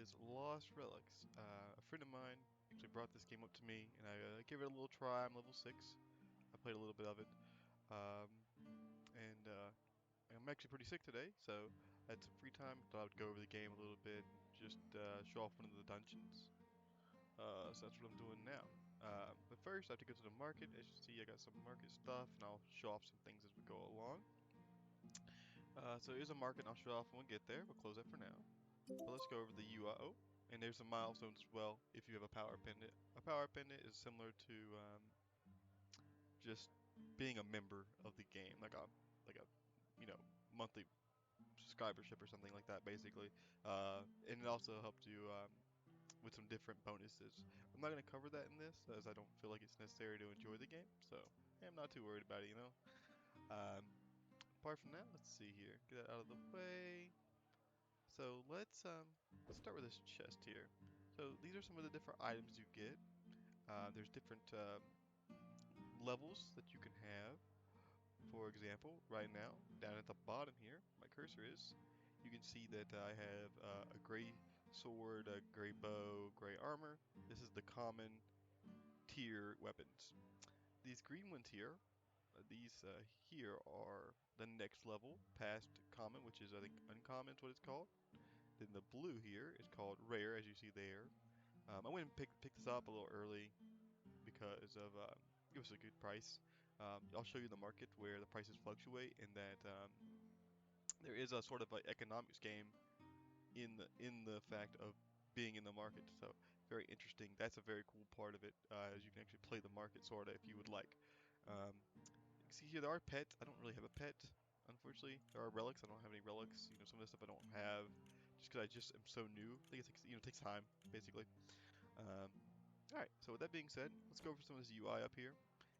is Lost Relics. A friend of mine actually brought this game up to me, and I gave it a little try. I'm level 6. I played a little bit of it. Um, and I'm actually pretty sick today, so I had some free time. Thought I would go over the game a little bit, just show off one of the dungeons. So that's what I'm doing now. But first, I have to go to the market. As you see, I got some market stuff, and I'll show off some things as we go along. So here's a market, and I'll show off when we get there. We'll close that for now. But let's go over the UI. Oh, and there's some milestones as well if you have a power pendant. A power pendant is similar to just being a member of the game, like a monthly subscribership or something like that, basically. And it also helps you with some different bonuses. I'm not going to cover that in this, as I don't feel like it's necessary to enjoy the game, so I'm not too worried about it, Um, apart from that, let's see here. Get that out of the way. So let's start with this chest here. So these are some of the different items you get. There's different levels that you can have. For example, right now, down at the bottom here, my cursor is, you can see that I have a gray sword, a gray bow, gray armor. This is the common tier weapons. These green ones here, these here are the next level past common, which is I think uncommon is what it's called. Then the blue here is called rare, as you see there. I went and picked this up a little early because of it was a good price. I'll show you the market where the prices fluctuate, and that there is a sort of like economics game in the fact of being in the market. So very interesting. That's a very cool part of it, as you can actually play the market sorta if you would like. You can see here there are pets. I don't really have a pet, unfortunately. There are relics. I don't have any relics. Some of the stuff I don't have just because I just am so new. I think it takes takes time basically. Um, all right. So with that being said, let's go over some of this UI up here.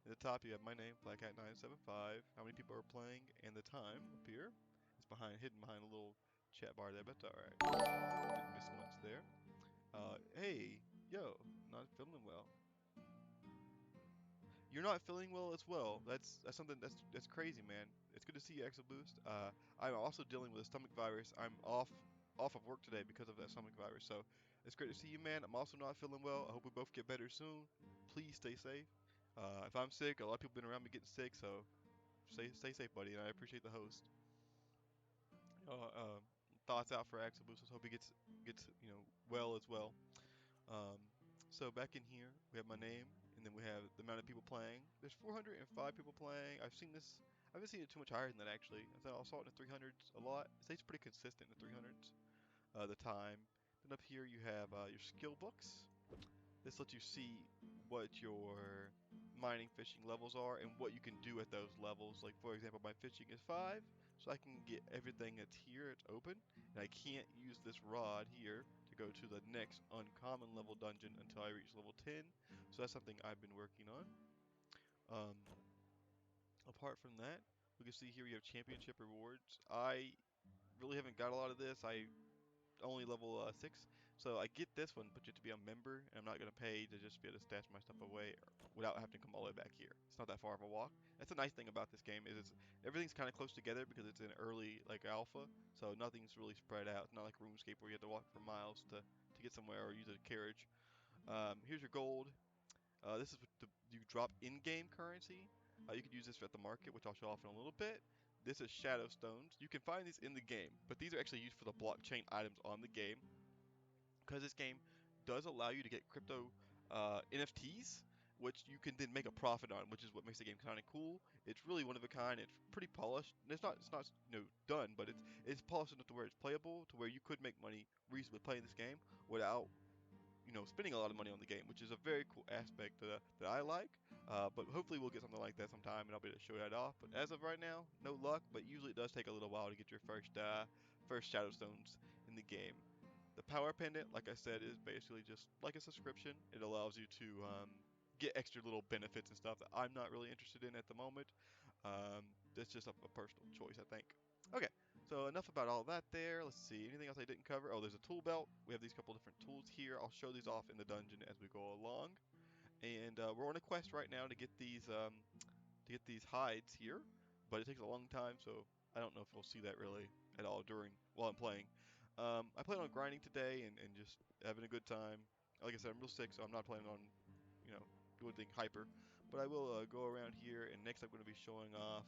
At the top, you have my name, BlackHat975. How many people are playing, and the time up here. It's hidden behind a little chat bar there, but all right. Didn't miss once there. Hey, yo, not feeling well. You're not feeling well as well. That's something that's crazy, man. It's good to see you, Exo Boost. I'm also dealing with a stomach virus. I'm off of work today because of that stomach virus. So it's great to see you, man. I'm also not feeling well. I hope we both get better soon. Please stay safe. If I'm sick, a lot of people been around me getting sick, so stay safe, buddy. And I appreciate the host. Uh, um, Thoughts out for Exo Boost. Let's hope he gets well as well. Um, so back in here, we have my name, and then we have the amount of people playing. There's 405 people playing. I've seen this. I haven't seen it too much higher than that actually. I saw it in the 300s a lot. It stays pretty consistent in the 300s. The time. Then up here you have your skill books. This lets you see what your mining fishing levels are and what you can do at those levels. Like for example, my fishing is 5, so I can get everything that's here, it's open, and I can't use this rod here to go to the next uncommon level dungeon until I reach level 10. So that's something I've been working on. Um, Apart from that, we can see here we have championship rewards. I really haven't got a lot of this. I only level 6, so I get this one, but you have to be a member, and I'm not going to pay to just be able to stash my stuff away without having to come all the way back here. It's not that far of a walk. That's a nice thing about this game is everything's kind of close together because it's an early like alpha, so nothing's really spread out. It's not like RuneScape where you have to walk for miles to get somewhere or use a carriage. Here's your gold. This is what you drop in-game currency. You could use this at the market, which I'll show off in a little bit. This is shadowstones. You can find these in the game, but these are actually used for the blockchain items on the game. Because this game does allow you to get crypto NFTs, which you can then make a profit on, which is what makes the game kind of cool. It's really one of a kind. It's pretty polished. It's not done, but it's polished enough to where it's playable, to where you could make money reasonably playing this game without spending a lot of money on the game, which is a very cool aspect that I like. But hopefully we'll get something like that sometime, and I'll be able to show that off. But as of right now, no luck. But usually it does take a little while to get your first shadowstones in the game. The power pendant, like I said, is basically just like a subscription. It allows you to get extra little benefits and stuff that I'm not really interested in at the moment. That's just a personal choice, I think. Okay, so enough about all that there. Let's see, anything else I didn't cover? Oh, there's a tool belt. We have these couple different tools here. I'll show these off in the dungeon as we go along. And we're on a quest right now to get these hides here, but it takes a long time, so I don't know if we'll see that really at all while I'm playing. I plan on grinding today and just having a good time. Like I said, I'm real sick, so I'm not planning on, you know, doing anything hyper. But I will go around here, and next I'm going to be showing off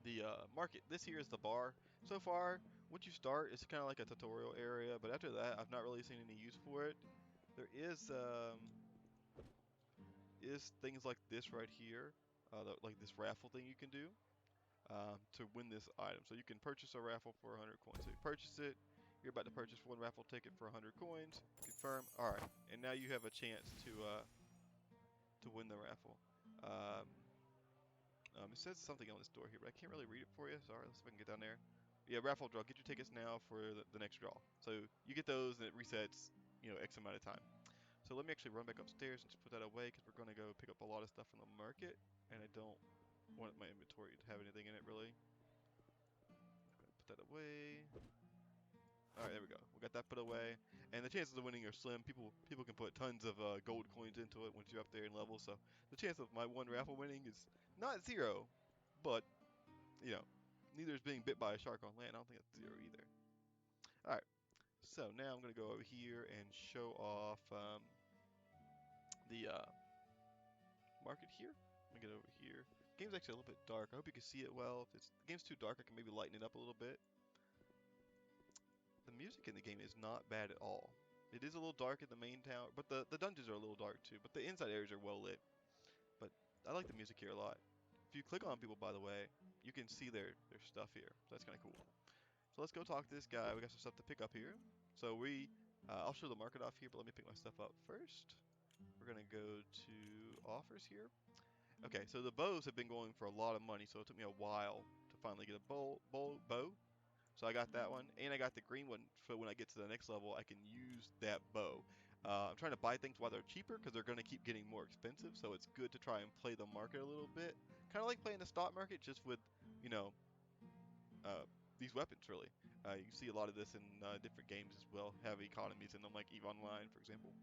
the market. This here is the bar. So far, once you start, it's kind of like a tutorial area, but after that, I've not really seen any use for it. There is things like this right here, like this raffle thing you can do to win this item. So you can purchase a raffle for 100 coins. So you purchase it. You're about to purchase one raffle ticket for 100 coins. Confirm. All right, and now you have a chance to win the raffle. Um, it says something on this door here, but I can't really read it for you. Sorry, let's see if I can get down there. Yeah, raffle draw. Get your tickets now for the next draw. So you get those, and it resets, X amount of time. So let me actually run back upstairs and just put that away because we're going to go pick up a lot of stuff from the market, and I don't want my inventory to have anything in it really. Put that away. All right, there we go. We got that put away, and the chances of winning are slim. People can put tons of gold coins into it once you're up there in level, so the chance of my one raffle winning is not zero, but neither is being bit by a shark on land. I don't think that's zero either. All right, so now I'm gonna go over here and show off the market here. Let me get over here. The game's actually a little bit dark. I hope you can see it well. If the game's too dark, I can maybe lighten it up a little bit. The music in the game is not bad at all. It is a little dark in the main tower, but the dungeons are a little dark too. But the inside areas are well lit. But I like the music here a lot. If you click on people, by the way, you can see their stuff here. So that's kind of cool. So let's go talk to this guy. We got some stuff to pick up here. So I'll show the market off here, but let me pick my stuff up first. We're gonna go to offers here. Okay, so the bows have been going for a lot of money, so it took me a while to finally get a bow. So I got that one, and I got the green one, so when I get to the next level, I can use that bow. I'm trying to buy things while they're cheaper, because they're going to keep getting more expensive, so it's good to try and play the market a little bit. Kind of like playing the stock market, just with, you know, uh, these weapons, really. You see a lot of this in different games as well, have economies in them, like EVE Online, for example.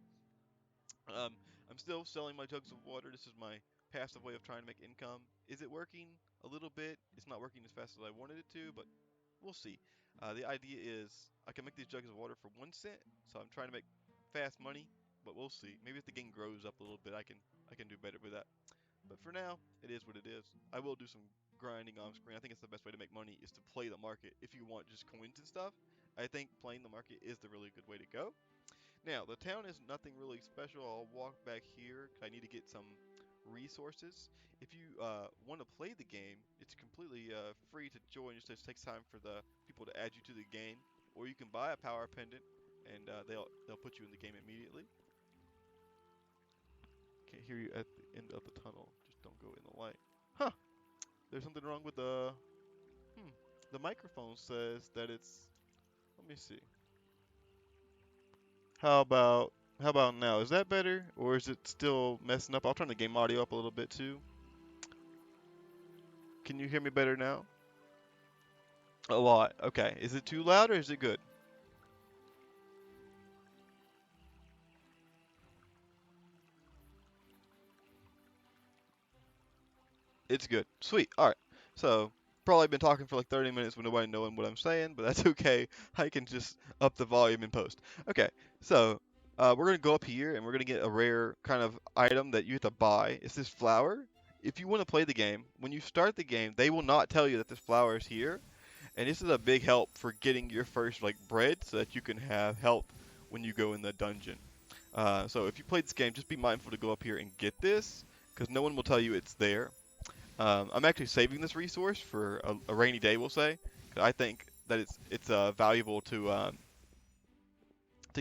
I'm still selling my jugs of water. This is my passive way of trying to make income. Is it working? A little bit. It's not working as fast as I wanted it to, but we'll see. The idea is I can make these jugs of water for 1 cent, so I'm trying to make fast money, but we'll see. Maybe if the game grows up a little bit, I can do better with that. But for now, it is what it is. I will do some grinding on screen. I think it's the best way to make money is to play the market. If you want just coins and stuff, I think playing the market is the really good way to go. Now, the town is nothing really special. I'll walk back here 'cause I need to get some resources. If you want to play the game, it's completely free to join. Just takes time for the people to add you to the game, or you can buy a power pendant, and they'll put you in the game immediately. Can't hear you at the end of the tunnel. Just don't go in the light. Huh? There's something wrong with the. Hmm. The microphone says that it's. Let me see. How about now? Is that better, or is it still messing up? I'll turn the game audio up a little bit too. Can you hear me better now? A lot. Okay. Is it too loud or is it good? It's good. Sweet. All right. So probably been talking for like 30 minutes with nobody knowing what I'm saying, but that's okay. I can just up the volume in post. Okay. So we're gonna go up here and we're gonna get a rare kind of item that you have to buy. It's this flower. If you want to play the game, when you start the game, they will not tell you that this flower is here, and this is a big help for getting your first like bread, so that you can have health when you go in the dungeon. So if you play this game, just be mindful to go up here and get this, because no one will tell you it's there. I'm actually saving this resource for a rainy day, we'll say. 'Cause I think that it's valuable to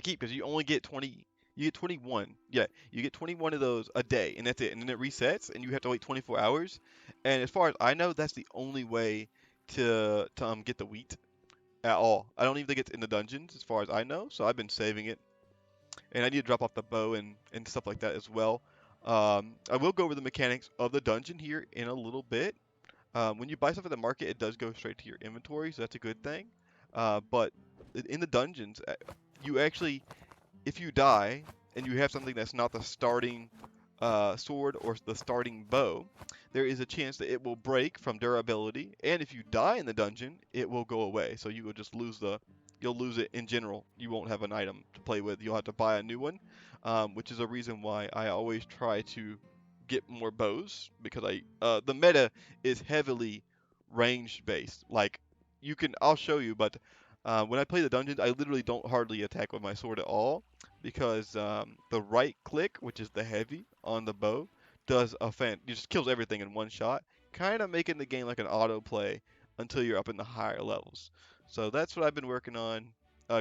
keep, because you only get 20. You get 21. Yeah, you get 21 of those a day, and that's it. And then it resets, and you have to wait 24 hours. And as far as I know, that's the only way to get the wheat at all. I don't even think it's in the dungeons, as far as I know. So I've been saving it, and I need to drop off the bow and stuff like that as well. I will go over the mechanics of the dungeon here in a little bit. When you buy stuff at the market, it does go straight to your inventory, so that's a good thing. But in the dungeons, you actually, if you die and you have something that's not the starting sword or the starting bow, there is a chance that it will break from durability, and if you die in the dungeon, it will go away. So you will just lose you'll lose it in general. You won't have an item to play with. You'll have to buy a new one, which is a reason why I always try to get more bows because the meta is heavily range based. Like I'll show you, but when I play the dungeons, I literally don't hardly attack with my sword at all because the right click, which is the heavy on the bow, does just kills everything in one shot, kind of making the game like an auto play until you're up in the higher levels. So that's what I've been working on,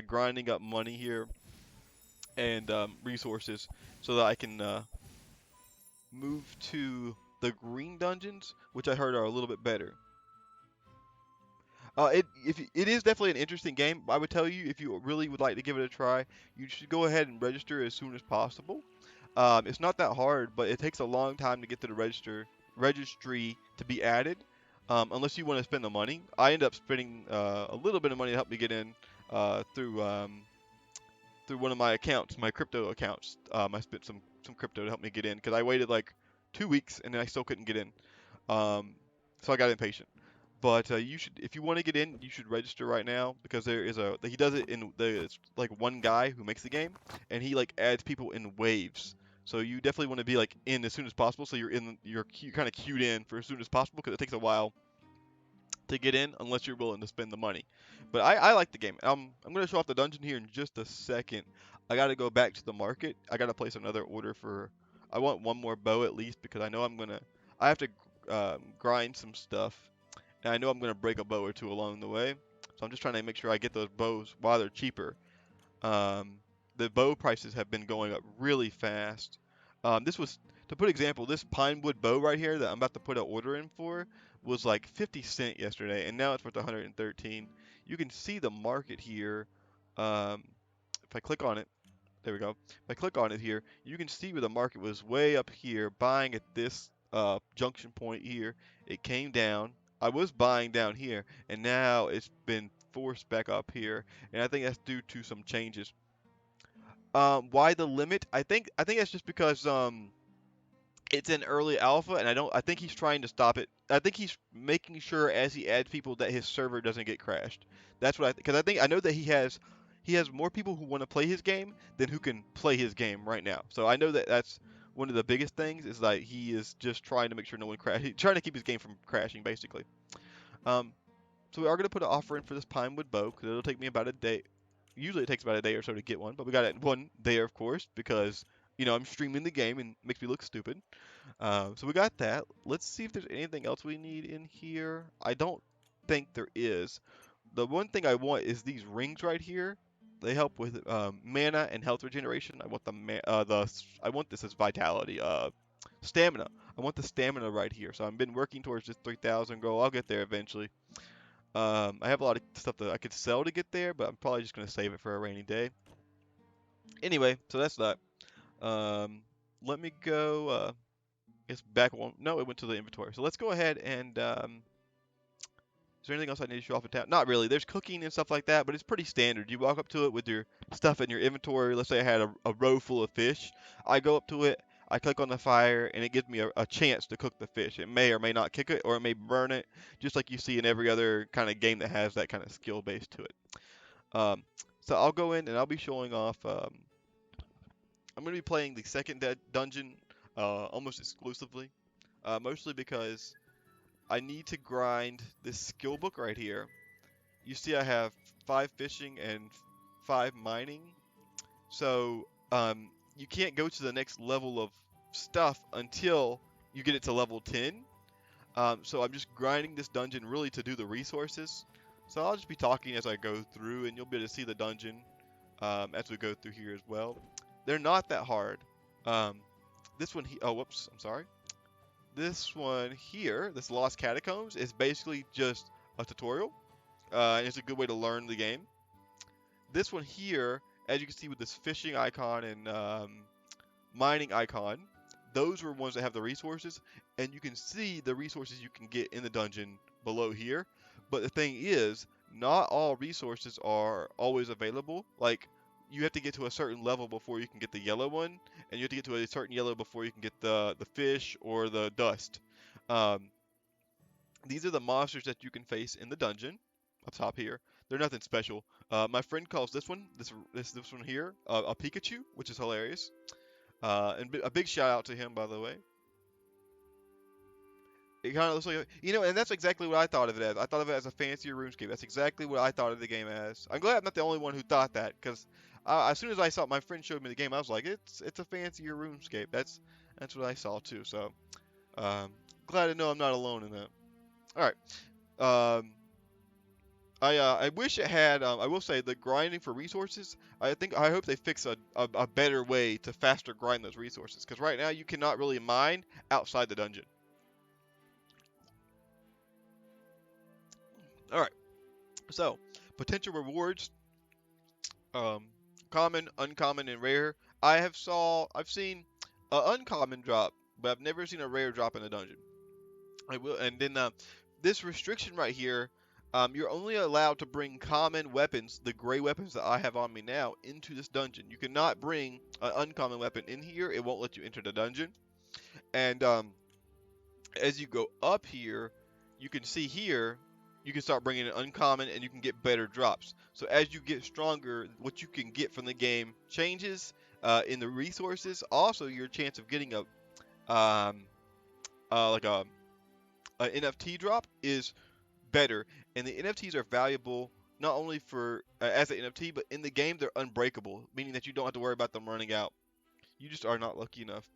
grinding up money here and resources so that I can move to the green dungeons, which I heard are a little bit better. It is definitely an interesting game. I would tell you if you really would like to give it a try, you should go ahead and register as soon as possible. It's not that hard, but it takes a long time to get to the registry to be added. Unless you want to spend the money. I end up spending a little bit of money to help me get in through one of my accounts, my crypto accounts. I spent some crypto to help me get in because I waited like 2 weeks and then I still couldn't get in. Um, so I got impatient. But you should, if you want to get in, you should register right now because he does it it's like one guy who makes the game, and he like adds people in waves. So you definitely want to be like in as soon as possible, so you're kind of queued in for as soon as possible because it takes a while to get in unless you're willing to spend the money. But I like the game. I'm gonna show off the dungeon here in just a second. I gotta go back to the market. I gotta place another order for. I want one more bow at least because I know I have to grind some stuff, and I know I'm gonna break a bow or two along the way. So I'm just trying to make sure I get those bows while they're cheaper. Um, the bow prices have been going up really fast. This was, to put example, this pine wood bow right here that I'm about to put an order in for was like 50 cent yesterday, and now it's worth 113. You can see the market here. Um, if I click on it, there we go. If I click on it here, you can see where the market was way up here, buying at this junction point here. It came down. I was buying down here, and now it's been forced back up here, and I think that's due to some changes. Why the limit? I think that's just because it's in early alpha, and I think he's trying to stop it. I think he's making sure as he adds people that his server doesn't get crashed. That's what because I know that he has more people who want to play his game than who can play his game right now. So I know that that's one of the biggest things is like he is just trying to make sure no one crash. He's trying to keep his game from crashing basically. Um, so we are gonna put an offer in for this pinewood bow because it'll take me about a day. Usually it takes about a day or so to get one, but we got it in one day, of course, because I'm streaming the game and it makes me look stupid. So we got that. Let's see if there's anything else we need in here. I don't think there is. The one thing I want is these rings right here. They help with mana and health regeneration. I want I want this as vitality. Stamina. I want the stamina right here. So I've been working towards this 3,000 goal. I'll get there eventually. I have a lot of stuff that I could sell to get there, but I'm probably just gonna save it for a rainy day. Anyway, so that's that. Let me go. It's back on. No, it went to the inventory. So let's go ahead and. Is there anything else I need to show off in town? Not really. There's cooking and stuff like that, but it's pretty standard. You walk up to it with your stuff in your inventory. Let's say I had a row full of fish. I go up to it. I click on the fire, and it gives me a chance to cook the fish. It may or may not kick it, or it may burn it, just like you see in every other kind of game that has that kind of skill base to it. Um, so I'll go in and I'll be showing off. I'm going to be playing the second dungeon almost exclusively, mostly because I need to grind this skill book right here. You see I have 5 fishing and 5 mining. So you can't go to the next level of stuff until you get it to level 10. So I'm just grinding this dungeon really to do the resources. So I'll just be talking as I go through, and you'll be able to see the dungeon as we go through here as well. They're not that hard. This one, oh, whoops, I'm sorry. This one here, this Lost Catacombs, is basically just a tutorial, and it's a good way to learn the game. This one here, as you can see with this fishing icon and mining icon, those are ones that have the resources, and you can see the resources you can get in the dungeon below here. But the thing is, not all resources are always available. Like, you have to get to a certain level before you can get the yellow one, and you have to get to a certain yellow before you can get the fish or the dust. These are the monsters that you can face in the dungeon up top here. They're nothing special. My friend calls this one here a Pikachu, which is hilarious. And a big shout out to him, by the way. It kind of looks like, and that's exactly what I thought of it as. I thought of it as a fancier RuneScape. That's exactly what I thought of the game as. I'm glad I'm not the only one who thought that, because as soon as I saw my friend showed me the game, I was like, it's a fancier RuneScape. That's what I saw too. So um, glad to know I'm not alone in that. All right. I wish it had. I will say the grinding for resources. I hope they fix a better way to faster grind those resources, because right now you cannot really mine outside the dungeon. All right. So, potential rewards, um, common, uncommon, and rare. I've seen an uncommon drop, but I've never seen a rare drop in a dungeon. I will, and then this restriction right here, you're only allowed to bring common weapons, the gray weapons that I have on me now, into this dungeon. You cannot bring an uncommon weapon in here. It won't let you enter the dungeon. And as you go up here, you can see here, you can start bringing an uncommon and you can get better drops. So as you get stronger, what you can get from the game changes in the resources. Also, your chance of getting like a NFT drop is better. And the NFTs are valuable not only for as an NFT, but in the game they're unbreakable, meaning that you don't have to worry about them running out. You just are not lucky enough.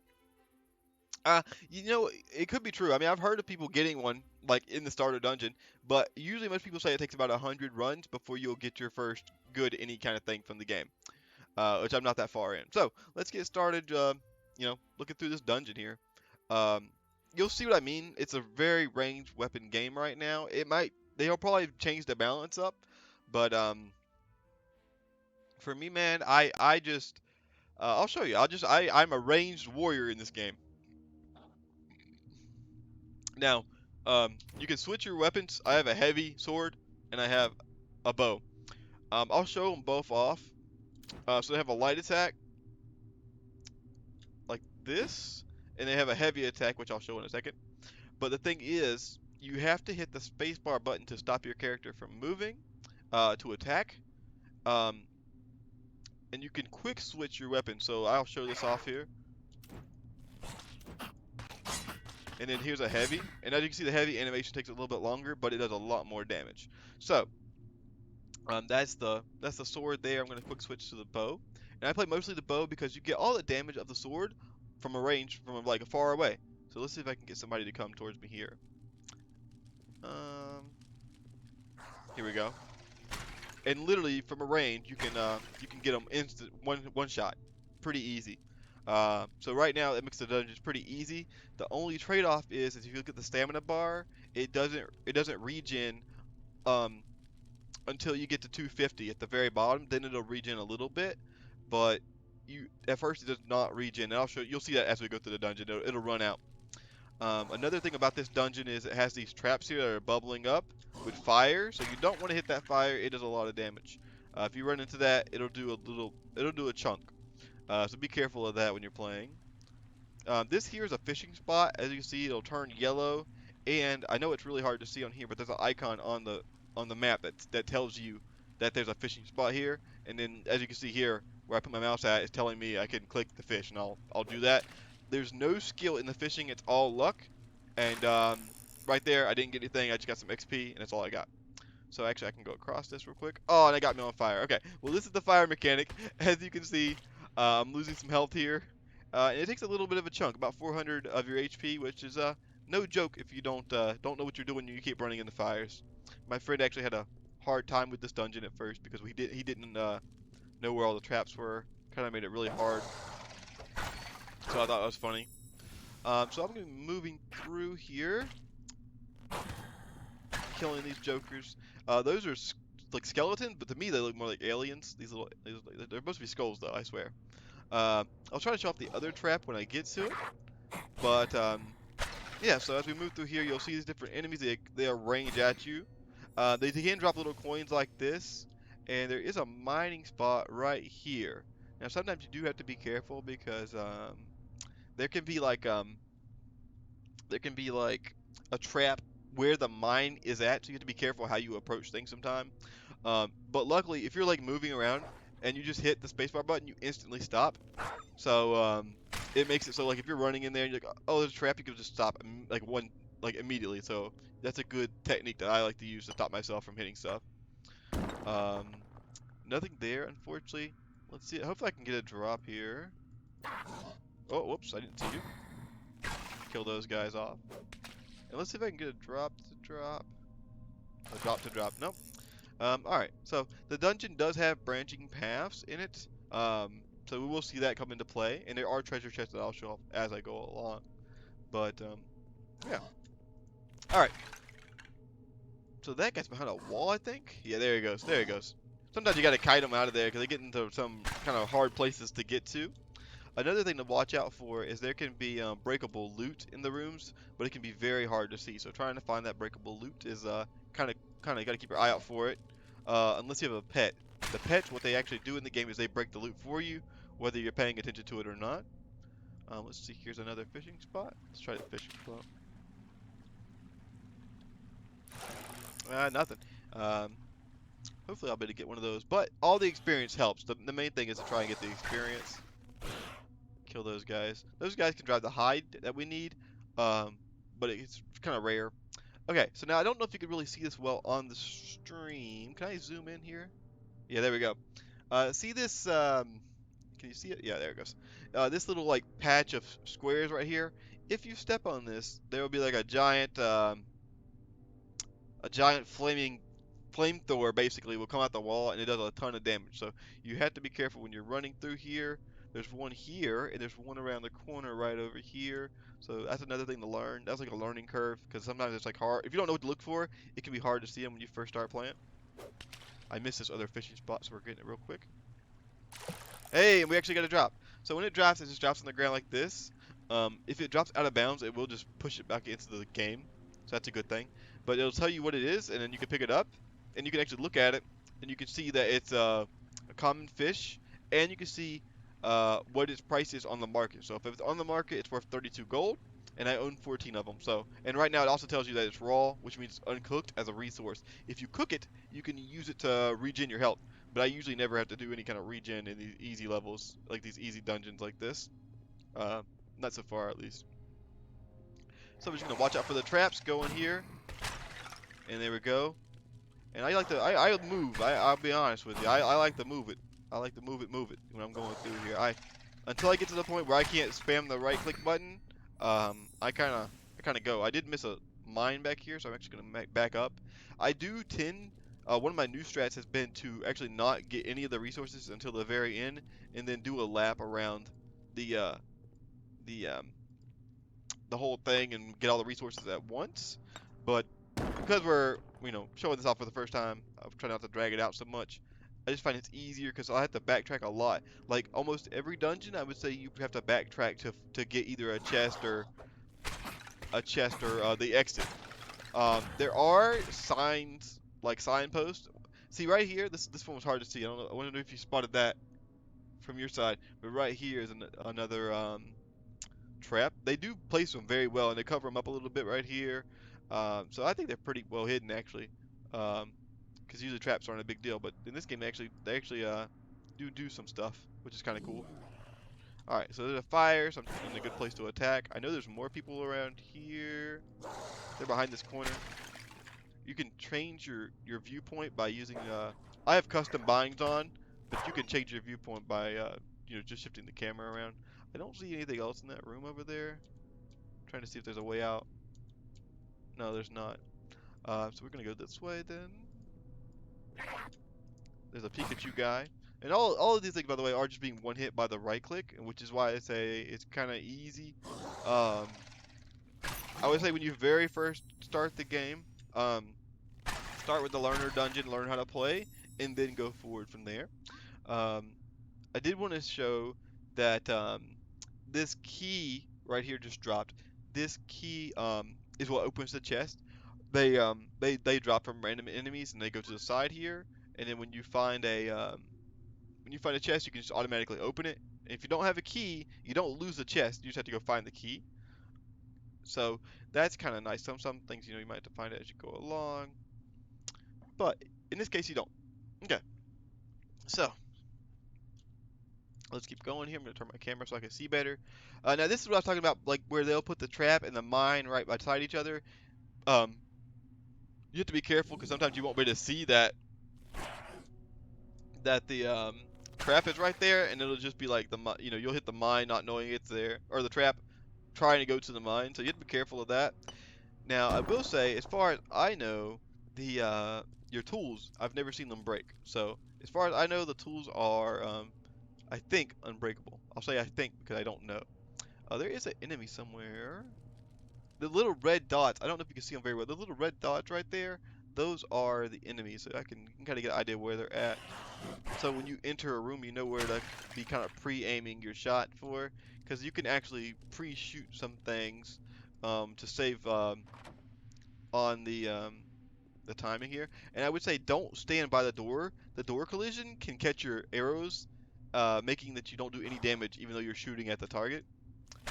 Uh, it could be true. I mean, I've heard of people getting one like in the starter dungeon, but usually most people say it takes about 100 runs before you'll get your first good any kind of thing from the game, which I'm not that far in. So let's get started. Looking through this dungeon here. Um, you'll see what I mean. It's a very ranged weapon game right now. They'll probably change the balance up, but for me, man, I just I'll show you. I'm a ranged warrior in this game. Now, you can switch your weapons. I have a heavy sword and I have a bow. I'll show them both off. So they have a light attack like this, and they have a heavy attack, which I'll show in a second. But the thing is, you have to hit the spacebar button to stop your character from moving to attack. Um, and you can quick switch your weapon. So I'll show this off here. And then here's a heavy. And as you can see, the heavy animation takes a little bit longer, but it does a lot more damage. So that's the sword there. I'm going to quick switch to the bow. And I play mostly the bow because you get all the damage of the sword from a range, from like far away. So let's see if I can get somebody to come towards me here. Here we go. And literally from a range, you can get them instant one shot, pretty easy. So right now it makes the dungeons pretty easy. The only trade-off is if you look at the stamina bar, it doesn't regen until you get to 250 at the very bottom. Then it'll regen a little bit, but at first it does not regen. And you'll see that as we go through the dungeon. It'll run out. Another thing about this dungeon is it has these traps here that are bubbling up with fire, so you don't want to hit that fire. It does a lot of damage. If you run into that, it'll do a chunk. So be careful of that when you're playing. This here is a fishing spot. As you can see, it'll turn yellow, and I know it's really hard to see on here, but there's an icon on the map that tells you that there's a fishing spot here. And then as you can see here, where I put my mouse at, it's telling me I can click the fish, and I'll do that. There's no skill in the fishing; it's all luck. And right there, I didn't get anything. I just got some XP, and that's all I got. So actually, I can go across this real quick. Oh, and I got me on fire. Okay, well this is the fire mechanic. As you can see, I'm losing some health here. And it takes a little bit of a chunk, about 400 of your HP, which is no joke if you don't know what you're doing and you keep running into fires. My friend actually had a hard time with this dungeon at first because he didn't know where all the traps were. Kind of made it really hard. So I thought that was funny. So I'm going to be moving through here, killing these jokers. Those are like skeletons, but to me they look more like aliens. They're supposed to be skulls though, I swear. I'll try to show off the other trap when I get to it. But yeah, so as we move through here, you'll see these different enemies. They'll range at you. They can drop little coins like this, and there is a mining spot right here. Now sometimes you do have to be careful because there can be like a trap where the mine is at, so you have to be careful how you approach things sometime. But luckily, if you're like moving around and you just hit the spacebar button, you instantly stop. So it makes it so like if you're running in there and you're like, oh, there's a trap, you can just stop like immediately. So that's a good technique that I like to use to stop myself from hitting stuff. Um, Nothing there, unfortunately. Let's see. Hopefully, I can get a drop here. Oh, whoops! I didn't see you. Kill those guys off. And let's see if I can get a drop to drop. A drop to drop. Nope. Alright, so the dungeon does have branching paths in it. So we will see that come into play. And there are treasure chests that I'll show off as I go along. But, yeah. Alright. So that guy's behind a wall, I think? Yeah, there he goes. There he goes. Sometimes you gotta kite them out of there because they get into some kind of hard places to get to. Another thing to watch out for is there can be breakable loot in the rooms, but it can be very hard to see. So trying to find that breakable loot is kind of got to keep your eye out for it. Unless you have a pet. The pets, what they actually do in the game is they break the loot for you, whether you're paying attention to it or not. Let's see. Here's another fishing spot. Let's try the fishing spot. Nothing. Hopefully I'll be able to get one of those. But all the experience helps. The main thing is to try and get the experience. Kill those guys. Those guys can drive the hide that we need, but it's kind of rare. Okay, so now I don't know if you can really see this well on the stream. Can I zoom in here? Yeah, there we go. See this? Can you see it? Yeah, there it goes. This little like patch of squares right here. If you step on this, there will be like a giant flaming flamethrower basically will come out the wall and it does a ton of damage. So you have to be careful when you're running through here. There's one here and there's one around the corner right over here. So that's another thing to learn. That's like a learning curve because sometimes it's like hard. If you don't know what to look for, it can be hard to see them when you first start playing. I missed this other fishing spot, so we're getting it real quick. Hey, and we actually got a drop. So when it drops, it just drops on the ground like this. If it drops out of bounds, it will just push it back into the game. So that's a good thing. But it'll tell you what it is, and then you can pick it up, and you can actually look at it, and you can see that it's a common fish, and you can see what its price is on the market. So if it's on the market, it's worth 32 gold, and I own 14 of them. So, and right now it also tells you that it's raw, which means uncooked as a resource. If you cook it, you can use it to regen your health. But I usually never have to do any kind of regen in these easy levels, like these easy dungeons like this. Not so far, at least. So I'm just gonna watch out for the traps going here, and there we go. And I like to, I move. I'll be honest with you. I like to move it. I like to move it when I'm going through here. Until I get to the point where I can't spam the right click button, I kind of go. I did miss a mine back here, so I'm actually gonna back up. I do tend. One of my new strats has been to actually not get any of the resources until the very end, and then do a lap around the the um, the whole thing and get all the resources at once. But because we're showing this off for the first time, I'm trying not to drag it out so much. I just find it's easier because I have to backtrack a lot. Like almost every dungeon, I would say you have to backtrack to get either a chest or the exit. There are signs like signposts. See right here, this one was hard to see. I don't know. I wonder if you spotted that from your side. But right here is another trap. They do place them very well, and they cover them up a little bit right here. So I think they're pretty well hidden actually, because usually traps aren't a big deal, but in this game they actually do some stuff, which is kind of cool. All right, so there's a fire, so I'm in a good place to attack. I know there's more people around here. They're behind this corner. You can change your viewpoint by using. I have custom bindings on, but you can change your viewpoint by just shifting the camera around. I don't see anything else in that room over there. I'm trying to see if there's a way out. No, there's not. So we're gonna go this way then. There's a Pikachu guy. And all of these things, by the way, are just being one hit by the right click, which is why I say it's kind of easy. I would say when you very first start the game, start with the learner dungeon, learn how to play, and then go forward from there. I did want to show that this key right here just dropped. This key is what opens the chest. They drop from random enemies and they go to the side here. And then when you find a chest, you can just automatically open it. And if you don't have a key, you don't lose the chest. You just have to go find the key. So that's kind of nice. Some things, you know, you might have to find it as you go along, but in this case you don't. Okay, so let's keep going here. I'm gonna turn my camera so I can see better. Now this is what I was talking about, like where they'll put the trap and the mine right beside each other. Um, you have to be careful because sometimes you won't be able to see that the trap is right there, and it'll just be like you know, you'll hit the mine not knowing it's there, or the trap trying to go to the mine. So you have to be careful of that. Now I will say, as far as I know, the your tools, I've never seen them break. So as far as I know, the tools are I think unbreakable. I'll say I think because I don't know. There is an enemy somewhere. The little red dots, I don't know if you can see them very well. The little red dots right there, those are the enemies. So you can kind of get an idea where they're at. So when you enter a room, you know where to be kind of pre-aiming your shot for, because you can actually pre-shoot some things to save on the timing here. And I would say don't stand by the door. The door collision can catch your arrows, making that you don't do any damage even though you're shooting at the target.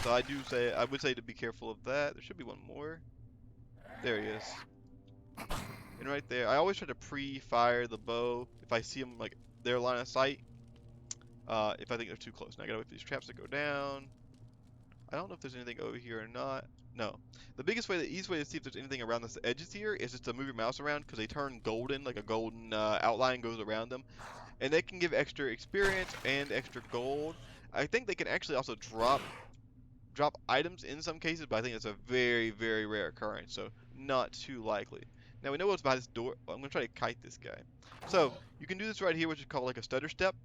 So I would say to be careful of that. There should be one more. There he is. And right there, I always try to pre-fire the bow if I see them like their line of sight. If I think they're too close. Now I gotta wait for these traps to go down. I don't know if there's anything over here or not. No. The easiest way to see if there's anything around the edges here is just to move your mouse around because they turn golden, like a golden outline goes around them. And they can give extra experience and extra gold. I think they can actually also drop items in some cases, but I think it's a very, very rare occurrence, so not too likely. Now we know what's behind this door. I'm gonna try to kite this guy. So you can do this right here, which is called like a stutter step.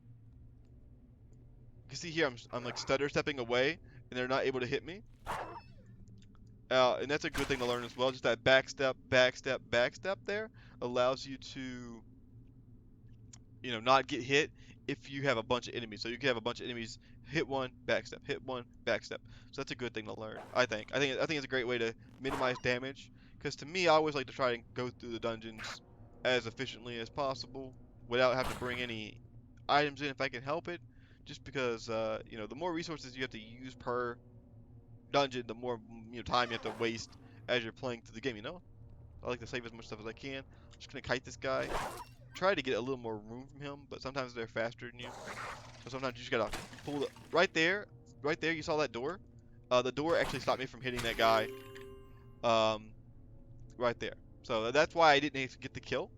You can see here I'm like stutter stepping away, and they're not able to hit me. And that's a good thing to learn as well. Just that back step, back step, back step there allows you to, you know, not get hit if you have a bunch of enemies. So you can have a bunch of enemies, hit one, backstep, hit one, backstep. So that's a good thing to learn, I think. I think it's a great way to minimize damage. Because to me, I always like to try and go through the dungeons as efficiently as possible without having to bring any items in if I can help it. Just because, you know, the more resources you have to use per dungeon, the more time you have to waste as you're playing through the game. You know, I like to save as much stuff as I can. I'm just gonna kite this guy. Try to get a little more room from him, but sometimes they're faster than you. So sometimes you just gotta pull the right there. Right there, you saw that door. The door actually stopped me from hitting that guy. Um, right there. So that's why I didn't get the kill.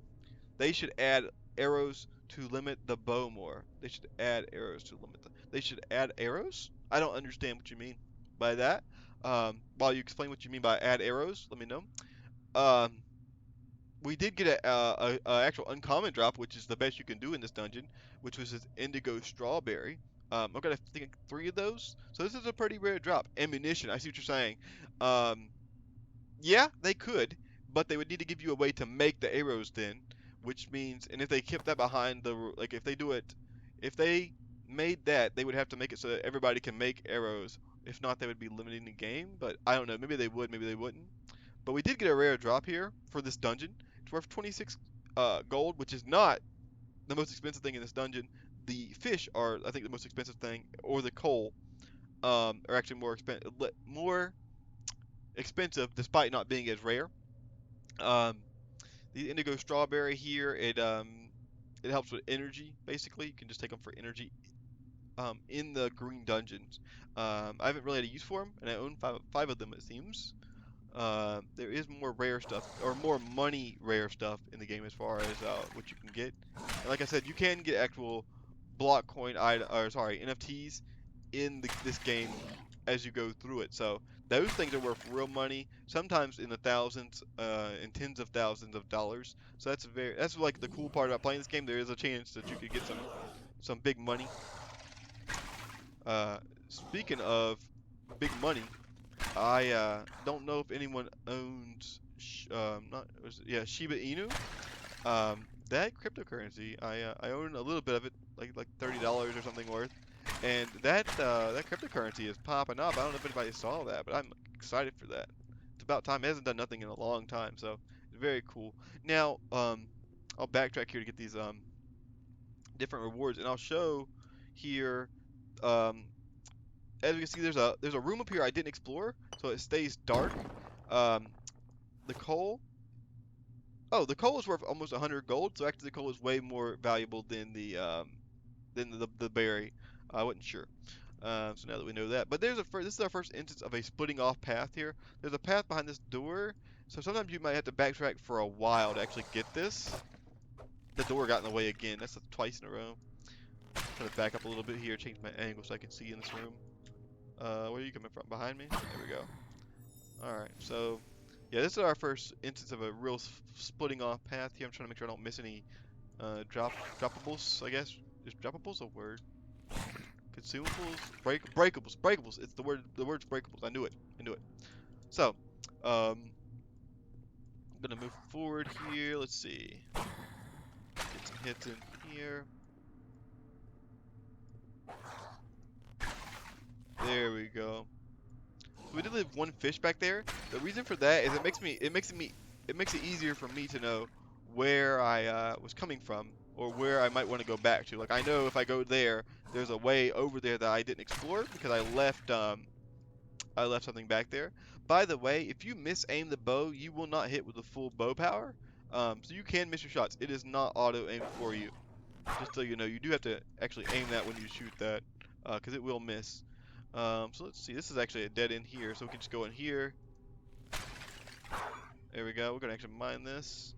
They should add arrows to limit the bow more. They should add arrows to limit the. They should add arrows. I don't understand what you mean by that. While you explain what you mean by add arrows, let me know. Um, we did get a actual uncommon drop, which is the best you can do in this dungeon, which was this indigo strawberry. I've got, I think, 3 of those. So this is a pretty rare drop. Ammunition, I see what you're saying. Um, yeah, they could, but they would need to give you a way to make the arrows then, which means, and if they kept that behind like if they do it, if they made that, they would have to make it so that everybody can make arrows. If not, they would be limiting the game, but I don't know. Maybe they would, maybe they wouldn't. But we did get a rare drop here for this dungeon. It's worth 26 gold, which is not the most expensive thing in this dungeon. The fish are, I think, the most expensive thing, or the coal are actually more expensive despite not being as rare. Um, the indigo strawberry here, it helps with energy. Basically, you can just take them for energy in the green dungeons. I haven't really had a use for them, and I own five of them, it seems. There is more rare stuff, or more money rare stuff in the game as far as what you can get. And like I said, you can get actual block coin or sorry, NFTs in this game as you go through it. So those things are worth real money, sometimes in the thousands, and tens of thousands of dollars. So that's like the cool part about playing this game. There is a chance that you could get some big money. Speaking of big money, I don't know if anyone owns not yeah, Shiba Inu. That cryptocurrency, I own a little bit of it, like $30 or something worth, and that cryptocurrency is popping up. I don't know if anybody saw that, but I'm excited for that. It's about time. It hasn't done nothing in a long time, so it's very cool. Now, I'll backtrack here to get these different rewards, and I'll show here. Um, as you can see, there's a room up here I didn't explore, so it stays dark. Um, the coal. Oh, the coal is worth almost 100 gold. So actually, the coal is way more valuable than the berry. I wasn't sure. So now that we know that, but this is our first instance of a splitting off path here. There's a path behind this door, so sometimes you might have to backtrack for a while to actually get this. The door got in the way again. That's twice in a row. Try to back up a little bit here, change my angle so I can see in this room. Where are you coming from? Behind me? There we go. Alright, so yeah, this is our first instance of a real splitting off path here. I'm trying to make sure I don't miss any droppables, I guess. Is droppables a word? Consumables? Breakables. It's the word's breakables. I knew it. So, I'm gonna move forward here. Let's see. Get some hits in here. There we go. So we did leave one fish back there. The reason for that is it makes it easier for me to know where I was coming from or where I might want to go back to. Like I know if I go there, there's a way over there that I didn't explore because I left something back there. By the way, if you miss aim the bow, you will not hit with the full bow power. So you can miss your shots. It is not auto aim for you. Just so you know, you do have to actually aim that when you shoot that, because it will miss. So let's see. This is actually a dead end here, so we can just go in here. There we go. We're gonna actually mine this.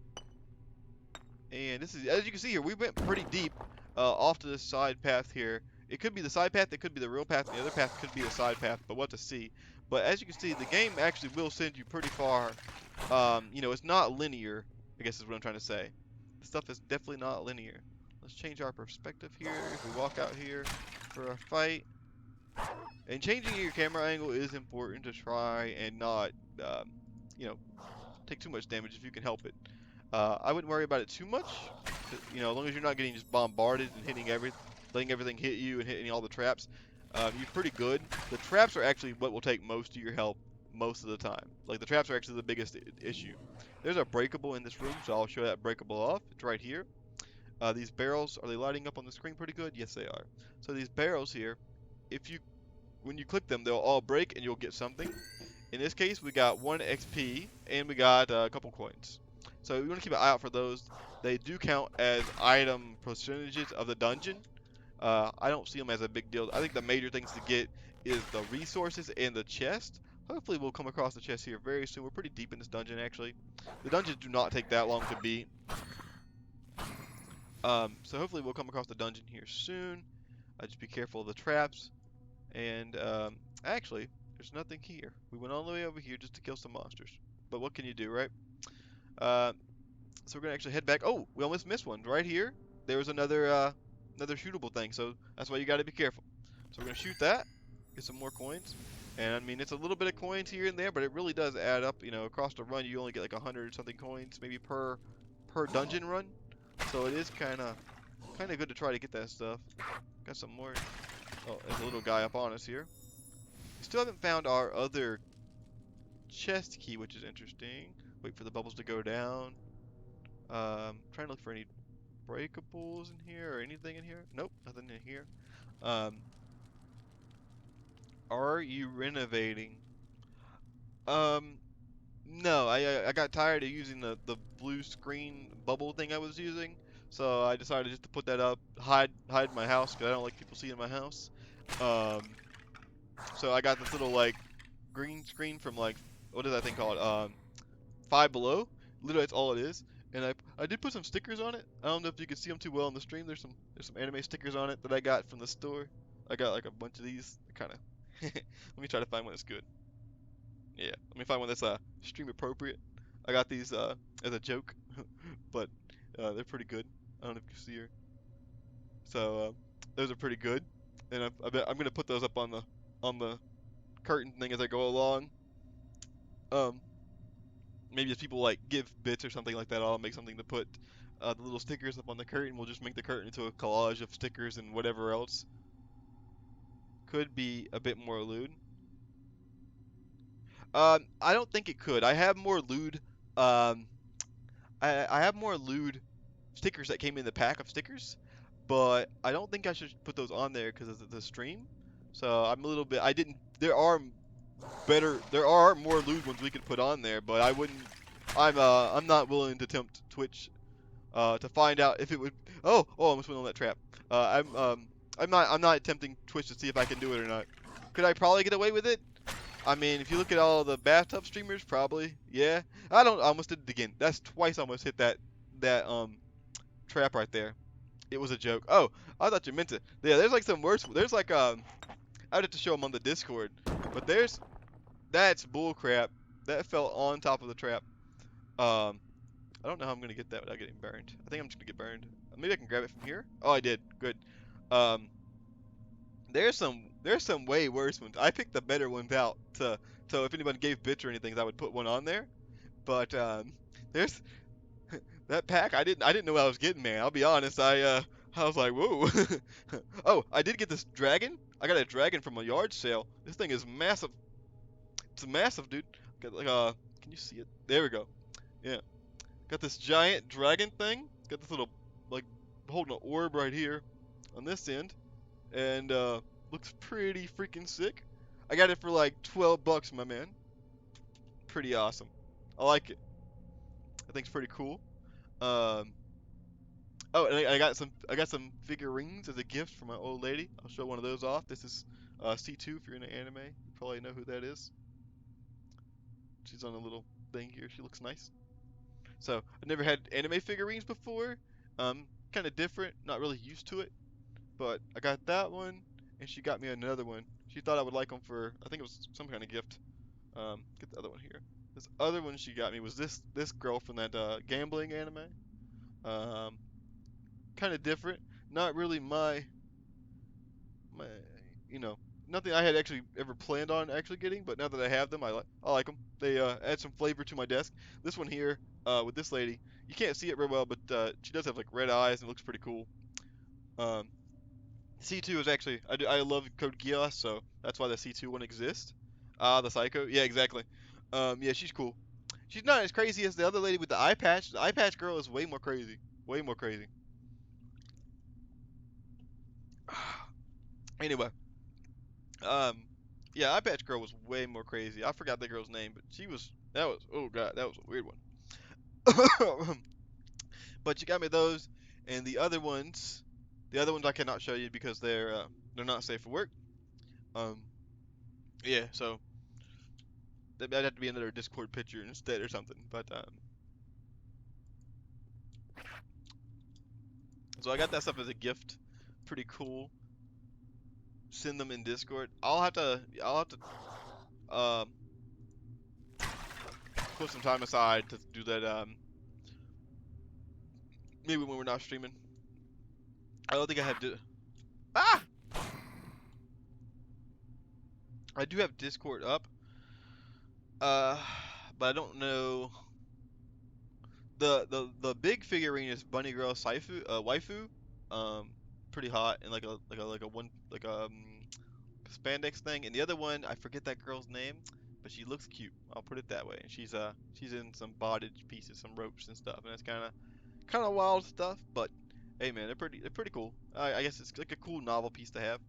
And this is, as you can see here, we went pretty deep off to this side path here. It could be the side path, it could be the real path, and the other path could be the side path, but we'll have to see. But as you can see, the game actually will send you pretty far. You know, it's not linear, I guess is what I'm trying to say. This stuff is definitely not linear. Let's change our perspective here. If we walk out here for a fight. And changing your camera angle is important to try and not, you know, take too much damage if you can help it. I wouldn't worry about it too much. You know, as long as you're not getting just bombarded and letting everything hit you and hitting all the traps, you're pretty good. The traps are actually what will take most of your help most of the time. Like the traps are actually the biggest issue. There's a breakable in this room, so I'll show that breakable off. It's right here. These barrels, are they lighting up on the screen pretty good? Yes, they are. So these barrels here, when you click them, they'll all break and you'll get something. In this case, we got 1 XP and we got a couple coins. So we want to keep an eye out for those. They do count as item percentages of the dungeon. I don't see them as a big deal. I think the major things to get is the resources and the chest. Hopefully we'll come across the chest here very soon. We're pretty deep in this dungeon actually. The dungeons do not take that long to beat. So hopefully we'll come across the dungeon here soon. Just be careful of the traps. And actually, there's nothing here. We went all the way over here just to kill some monsters. But what can you do, right? So we're gonna actually head back. Oh, we almost missed one. Right here, there was another shootable thing. So that's why you gotta be careful. So we're gonna shoot that, get some more coins. And I mean, it's a little bit of coins here and there, but it really does add up. You know, across the run, you only get like 100 something coins, maybe per dungeon run. So it is kind of good to try to get that stuff. Got some more. Oh, there's a little guy up on us here. We still haven't found our other chest key, which is interesting. Wait for the bubbles to go down. Trying to look for any breakables in here or anything in here. Nope, nothing in here. Are you renovating? No. I got tired of using the blue screen bubble thing I was using, so I decided just to put that up, hide my house because I don't like people seeing my house. So I got this little like green screen from like, what is that thing called? Five Below. Literally, that's all it is. And I did put some stickers on it. I don't know if you can see them too well on the stream. There's some anime stickers on it that I got from the store. I got like a bunch of these. Kind of. Let me try to find one that's good. Yeah, let me find one that's stream appropriate. I got these as a joke, but they're pretty good. I don't know if you see her. So those are pretty good, and I'm gonna put those up on the curtain thing as I go along. Um, Maybe if people like give bits or something like that, I'll make something to put the little stickers up on the curtain. We'll just make the curtain into a collage of stickers and whatever else. Could be a bit more lewd. I don't think it could. I have more lewd. Um, I have more lewd stickers that came in the pack of stickers, but I don't think I should put those on there because of the stream. So I'm a little bit. I didn't. There are better. There are more lewd ones we could put on there, but I wouldn't. I'm not willing to tempt Twitch to find out if it would. Oh, I almost went on that trap. I'm not attempting Twitch to see if I can do it or not. Could I probably get away with it? I mean, if you look at all the bathtub streamers, probably, yeah. I almost did it again. That's twice I almost hit that trap right there. It was a joke. Oh, I thought you meant it. Yeah, there's like some worse. There's like I would have to show them on the Discord, but that's bullcrap. That fell on top of the trap. Um, I don't know how I'm gonna get that without getting burned. I think I'm just gonna get burned. Maybe I can grab it from here. Oh, I did. Good. Um, there's some way worse ones. I picked the better ones out. So if anyone gave bits or anything, I would put one on there. But there's that pack. I didn't know what I was getting, man. I'll be honest. I was like, whoa. Oh, I did get this dragon. I got a dragon from a yard sale. This thing is massive. It's massive, dude. Got like can you see it? There we go. Yeah. Got this giant dragon thing. Got this little like holding an orb right here on this end, and looks pretty freaking sick. I got it for like 12 bucks, my man. Pretty awesome. I like it. I think it's pretty cool. Um, oh, and I got some figurines as a gift from my old lady. I'll show one of those off. This is C2 if you're into anime. You probably know who that is. She's on a little thing here. She looks nice. So I've never had anime figurines before. Kind of different. Not really used to it. But I got that one, and she got me another one. She thought I would like them for, I think it was some kind of gift. Get the other one here. This other one she got me was this girl from that gambling anime. Um, kind of different. Not really my you know nothing I had actually ever planned on actually getting, but now that I have them, I like them. They add some flavor to my desk. This one here with this lady, you can't see it real well, but she does have like red eyes and it looks pretty cool. Um, C2 is actually I love Code Geass, so that's why the C2 one exists. The Psycho, yeah, exactly. Yeah, she's cool. She's not as crazy as the other lady with the eye patch. The eye patch girl is way more crazy. Way more crazy. Anyway, um, yeah, eye patch girl was way more crazy. I forgot that girl's name, but that was oh god, that was a weird one. But you got me those, and the other ones I cannot show you because they're not safe for work. Um, yeah, so that'd have to be another Discord picture instead or something. But so I got that stuff as a gift. Pretty cool. Send them in Discord. I'll have to um put some time aside to do that. Maybe when we're not streaming. I don't think I have ah. I do have Discord up. Uh, but I don't know. The big figurine is Bunny Girl waifu. Um, pretty hot and like a one like spandex thing, and the other one I forget that girl's name, but she looks cute. I'll put it that way. And she's in some bondage pieces, some ropes and stuff, and it's kind of wild stuff. But hey man, they're pretty cool. I guess it's like a cool novel piece to have.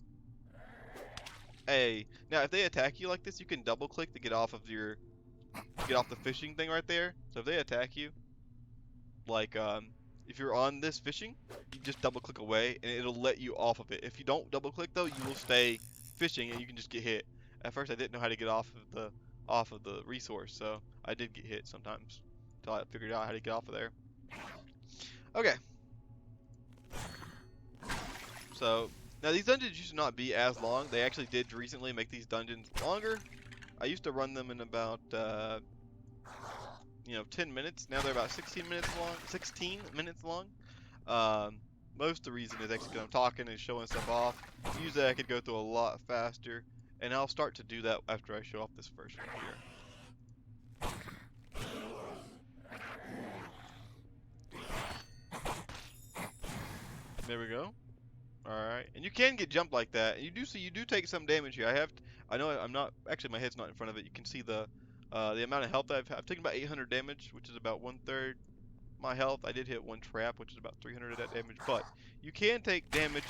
Hey, now if they attack you like this, you can double click to get off the fishing thing right there. So if they attack you, like if you're on this fishing, you just double click away and it'll let you off of it. If you don't double click though, you will stay fishing and you can just get hit. At first I didn't know how to get off of the resource, so I did get hit sometimes until I figured out how to get off of there. Okay. So now these dungeons used to not be as long. They actually did recently make these dungeons longer. I used to run them in about 10 minutes. Now they're about 16 minutes long. 16 minutes long. Most of the reason is actually because I'm talking and showing stuff off. Usually I could go through a lot faster, and I'll start to do that after I show off this first one here. There we go. Alright, and you can get jumped like that. And you do take some damage here. I know I'm not, actually my head's not in front of it. You can see the amount of health I've taken about 800 damage, which is about 1/3 my health. I did hit one trap, which is about 300 of that damage, but you can take damage.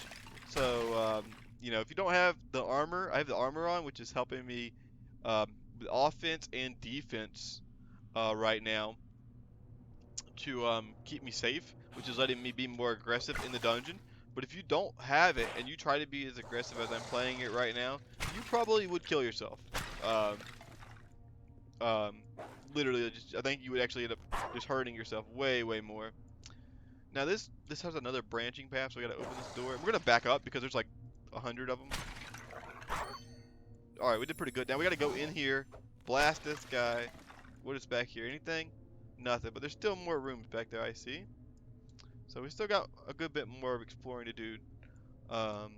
So, if you don't have the armor, I have the armor on, which is helping me with offense and defense right now to keep me safe, which is letting me be more aggressive in the dungeon. But if you don't have it and you try to be as aggressive as I'm playing it right now, you probably would kill yourself. Um, um, Literally, I think you would actually end up just hurting yourself way more. Now this has another branching path, so we gotta open this door. We're gonna back up because there's like 100 of them. All right, we did pretty good. Now we gotta go in here, blast this guy. What is back here? Anything? Nothing. But there's still more rooms back there, I see. So we still got a good bit more of exploring to do. Um,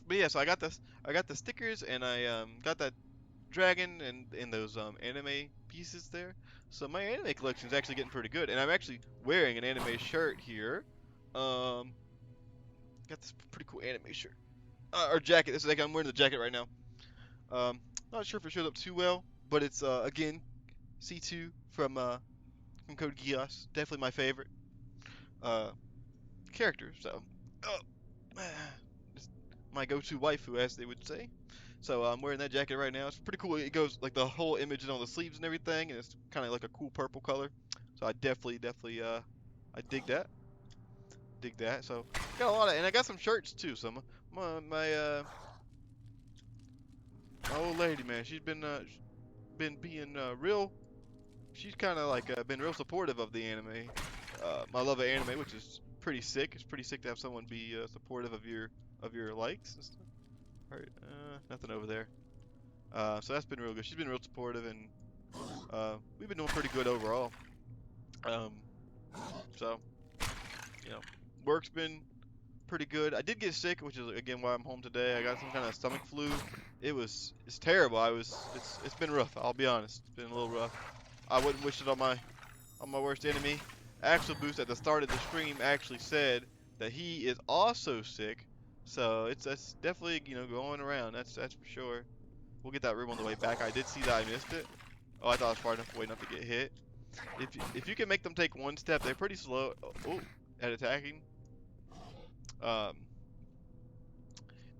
but yeah, so I got this. I got the stickers, and I got that dragon and those anime pieces there. So my anime collection is actually getting pretty good, and I'm actually wearing an anime shirt here. Got this pretty cool anime shirt or jacket. This is like I'm wearing the jacket right now. Not sure if it shows up too well, but it's again C2 from Code Geass. Definitely my favorite uh character. So, uh, my go-to waifu, as they would say. So I'm wearing that jacket right now. It's pretty cool. It goes like the whole image is on the sleeves and everything, and it's kind of like a cool purple color. So I definitely I dig that. Dig that. So got a lot of, and I got some shirts too. So my old lady, man, she's been being real. She's kind of like been real supportive of the anime. My love of anime, which is pretty sick. It's pretty sick to have someone be supportive of your likes and stuff. All right, nothing over there. So that's been real good. She's been real supportive, and we've been doing pretty good overall. Um, so you know, work's been pretty good. I did get sick, which is again why I'm home today. I got some kind of stomach flu. It's terrible. It's been rough. I'll be honest. It's been a little rough. I wouldn't wish it on my worst enemy. Axel Boost at the start of the stream actually said that he is also sick. So that's definitely going around. That's for sure. We'll get that room on the way back. I did see that I missed it. Oh, I thought I was far enough away not to get hit. If you can make them take one step, they're pretty slow at attacking. Um,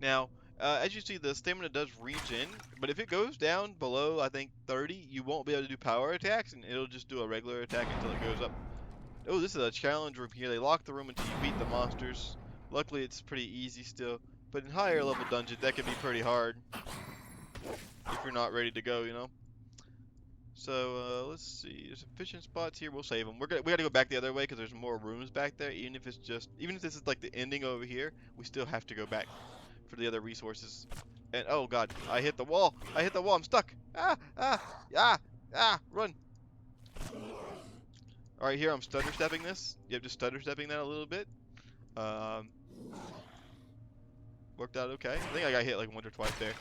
Now, as you see, the stamina does regen, but if it goes down below, I think 30, you won't be able to do power attacks, and it'll just do a regular attack until it goes up. Oh, this is a challenge room here. They lock the room until you beat the monsters. Luckily, it's pretty easy still, but in higher level dungeons, that can be pretty hard if you're not ready to go. So let's see. There's some fishing spots here. We'll save them. We gotta go back the other way because there's more rooms back there. Even if this is like the ending over here, we still have to go back for the other resources. And oh god, I hit the wall. I hit the wall. I'm stuck. Run. All right, here I'm stutter stepping this. You have to stutter stepping that a little bit. Um, Worked out okay. I think I got hit like once or twice there.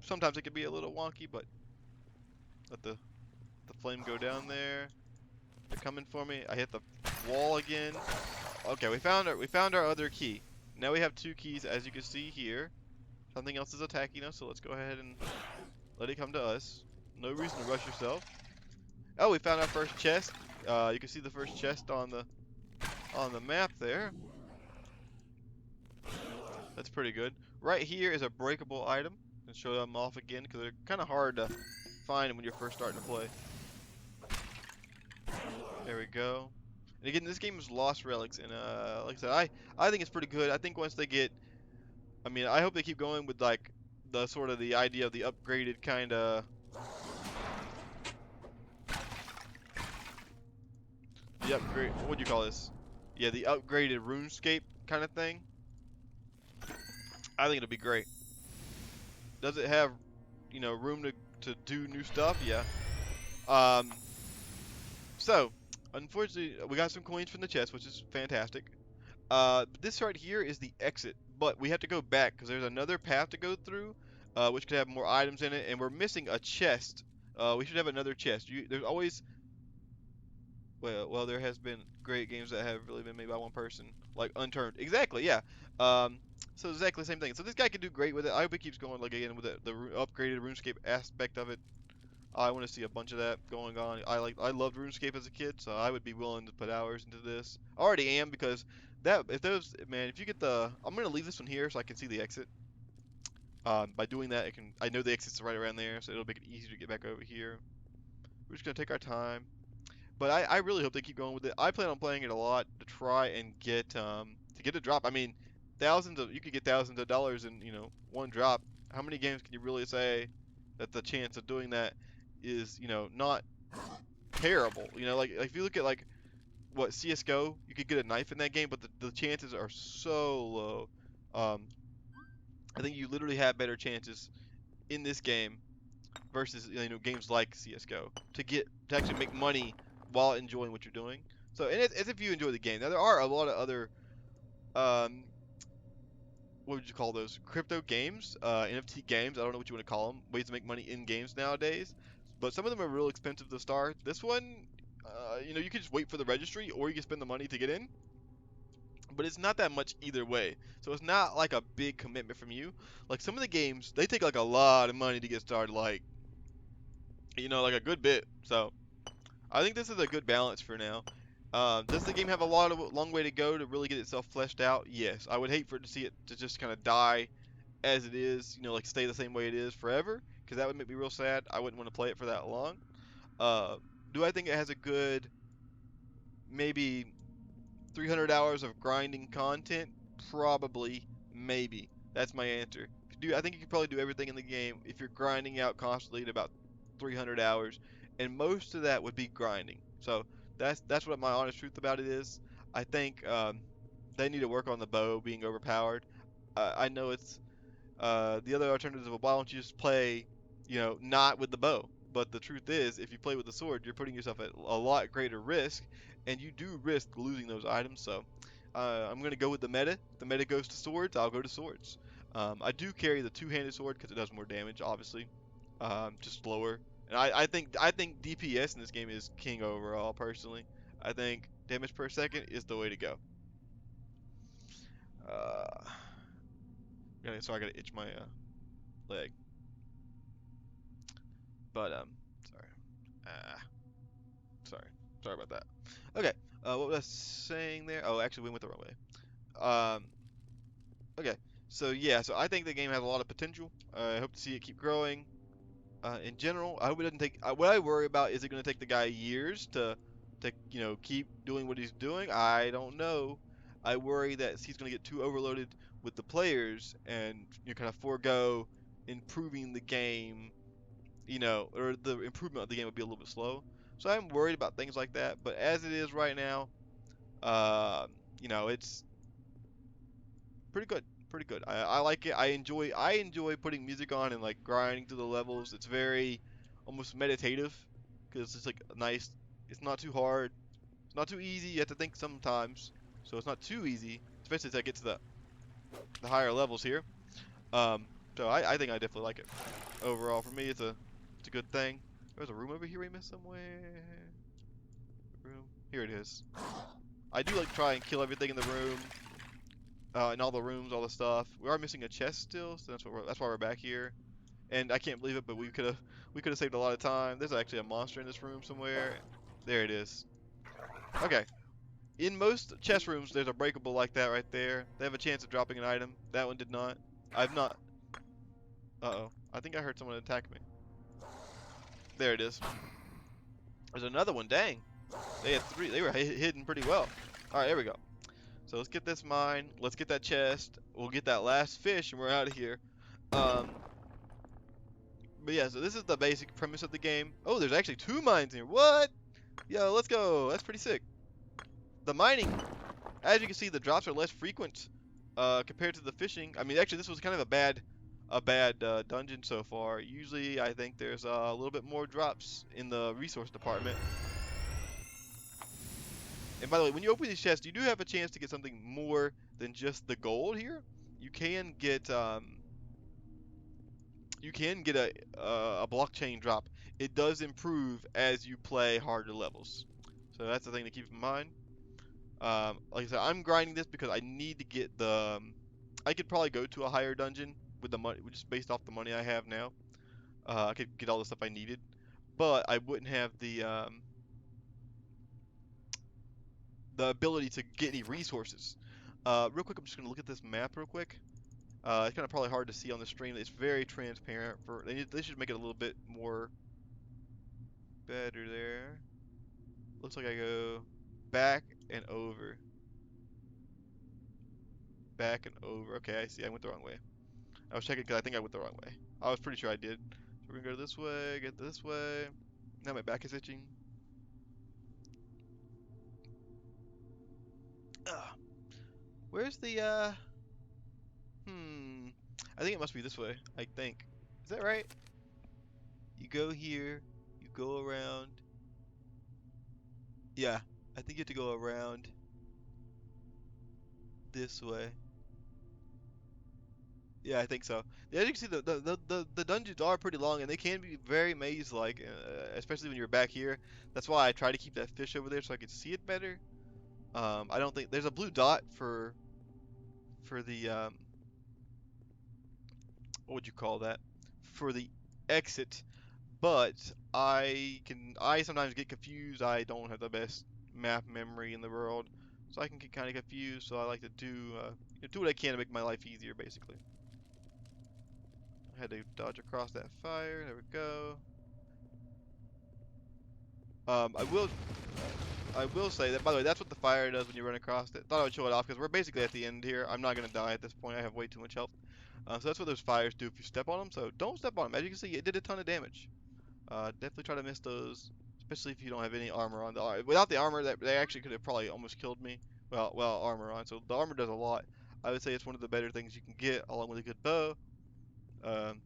Sometimes it can be a little wonky, but let the flame go down there. They're coming for me. I hit the wall again. Okay, we found our other key. Now we have two keys, as you can see here. Something else is attacking us, so let's go ahead and let it come to us. No reason to rush yourself. Oh, we found our first chest. You can see the first chest on the map there. That's pretty good. Right here is a breakable item. And show them off again because they're kind of hard to find when you're first starting to play. There we go. And again, this game is Lost Relics, and like I said, I think it's pretty good. I think once they get, I mean, I hope they keep going with like the sort of the idea of the upgraded kind of what do you call this? Yeah, the upgraded RuneScape kind of thing. I think it'll be great. Does it have, room to do new stuff? Yeah. So, unfortunately, we got some coins from the chest, which is fantastic. This right here is the exit, but we have to go back because there's another path to go through, which could have more items in it, and we're missing a chest. We should have another chest. There's always, well, there has been great games that have really been made by one person, like Unturned. Exactly, yeah. So exactly the same thing. So this guy can do great with it. I hope he keeps going, like again with the upgraded RuneScape aspect of it. I want to see a bunch of that going on. I loved RuneScape as a kid, so I would be willing to put hours into this. I already am because if you get I'm gonna leave this one here so I can see the exit. By doing that, I know the exits are right around there, so it'll make it easier to get back over here. We're just gonna take our time. But I really hope they keep going with it. I plan on playing it a lot to try and get a drop. I mean, you could get thousands of dollars in one drop. How many games can you really say that the chance of doing that is not terrible? Like if you look at like what CS:GO, you could get a knife in that game, but the chances are so low. Um, I think you literally have better chances in this game versus games like CS:GO to actually make money while enjoying what you're doing. So, and it's as if you enjoy the game. Now there are a lot of other um, what would you call those? Crypto games, NFT games. I don't know what you want to call them. Ways to make money in games nowadays. But some of them are real expensive to start. This one, you can just wait for the registry, or you can spend the money to get in. But it's not that much either way. So it's not like a big commitment from you. Like some of the games, they take like a lot of money to get started. Like like a good bit. So I think this is a good balance for now. Does the game have a long way to go to really get itself fleshed out? Yes. I would hate for it to see it to just kind of die as it is, like stay the same way it is forever, because that would make me real sad. I wouldn't want to play it for that long. Uh, do I think it has a good maybe 300 hours of grinding content? Probably, maybe. That's my answer. I think you could probably do everything in the game if you're grinding out constantly at about 300 hours, and most of that would be grinding. So that's what my honest truth about it is. I think they need to work on the bow being overpowered. I know it's the other alternative of why don't you just play, not with the bow. But the truth is, if you play with the sword, you're putting yourself at a lot greater risk, and you do risk losing those items. So I'm going to go with the meta. If the meta goes to swords, I'll go to swords. I do carry the two-handed sword because it does more damage, obviously, just slower. And I think DPS in this game is king overall. Personally, I think damage per second is the way to go. Uh, so I gotta itch my leg. But sorry. Ah, sorry. Sorry about that. Okay. What was I saying there? Oh, actually, we went the wrong way. Um. Okay. So yeah. So I think the game has a lot of potential. I hope to see it keep growing. In general, I hope it doesn't take. What I worry about is it going to take the guy years to keep doing what he's doing. I don't know. I worry that he's going to get too overloaded with the players and kind of forego improving the game, or the improvement of the game would be a little bit slow. So I'm worried about things like that. But as it is right now, uh, it's pretty good. Pretty good. I like it. I enjoy putting music on and like grinding through the levels. It's very almost meditative because it's like nice. It's not too hard. It's not too easy. You have to think sometimes. So it's not too easy, especially as I get to the higher levels here. Um, so I think I definitely like it. Overall, for me, it's a good thing. There's a room over here we missed somewhere. Room. Here it is. I do like to try and kill everything in the room, in all the rooms, all the stuff. We are missing a chest still, so that's why we're back here. And I can't believe it, but we could have saved a lot of time. There's actually a monster in this room somewhere. There it is. Okay. In most chest rooms, there's a breakable like that right there. They have a chance of dropping an item. That one did not. I've not. Uh-oh. I think I heard someone attack me. There it is. There's another one. Dang. They had three. They were hidden pretty well. All right, there we go. So let's get this mine. Let's get that chest. We'll get that last fish, and we're out of here. Um, but yeah, so this is the basic premise of the game. Oh, there's actually two mines here. What? Yo, let's go. That's pretty sick. The mining, as you can see, the drops are less frequent compared to the fishing. I mean, actually, this was kind of a bad dungeon so far. Usually, I think there's a little bit more drops in the resource department. And by the way, when you open these chests, you do have a chance to get something more than just the gold here. You can get a blockchain drop. It does improve as you play harder levels. So that's the thing to keep in mind. Like I said, I'm grinding this because I need to get the. I could probably go to a higher dungeon with the money, just based off the money I have now. I could get all the stuff I needed, but I wouldn't have the ability to get any resources. Real quick, I'm just gonna look at this map real quick. It's kind of probably hard to see on the stream. It's very transparent. They should make it a little bit more better there. Looks like I go back and over, back and over. Okay, I see. I went the wrong way. I was checking because I think I went the wrong way. I was pretty sure I did. So we're gonna go this way, get this way. Now my back is itching. Ugh. Where's the I think it must be this way. I think. Is that right? You go here, you go around. Yeah, I think you have to go around this way. Yeah, I think so. Yeah, as you can see, the dungeons are pretty long, and they can be very maze-like, especially when you're back here. That's why I try to keep that fish over there so I can see it better. I don't think there's a blue dot for the what would you call that? For the exit, but I sometimes get confused. I don't have the best map memory in the world, so I can get kind of confused. So I like to do what I can to make my life easier, basically. I had to dodge across that fire. There we go. Um, I will I will say that, by the way, that's what the fire does when you run across it. Thought I would show it off because we're basically at the end here. I'm not gonna die at this point. I have way too much health. So that's what those fires do if you step on them. So don't step on them. As you can see, it did a ton of damage. Definitely try to miss those, especially if you don't have any armor on. Without the armor, that they actually could have probably almost killed me. Well, armor on. So the armor does a lot. I would say it's one of the better things you can get, along with a good bow. Um,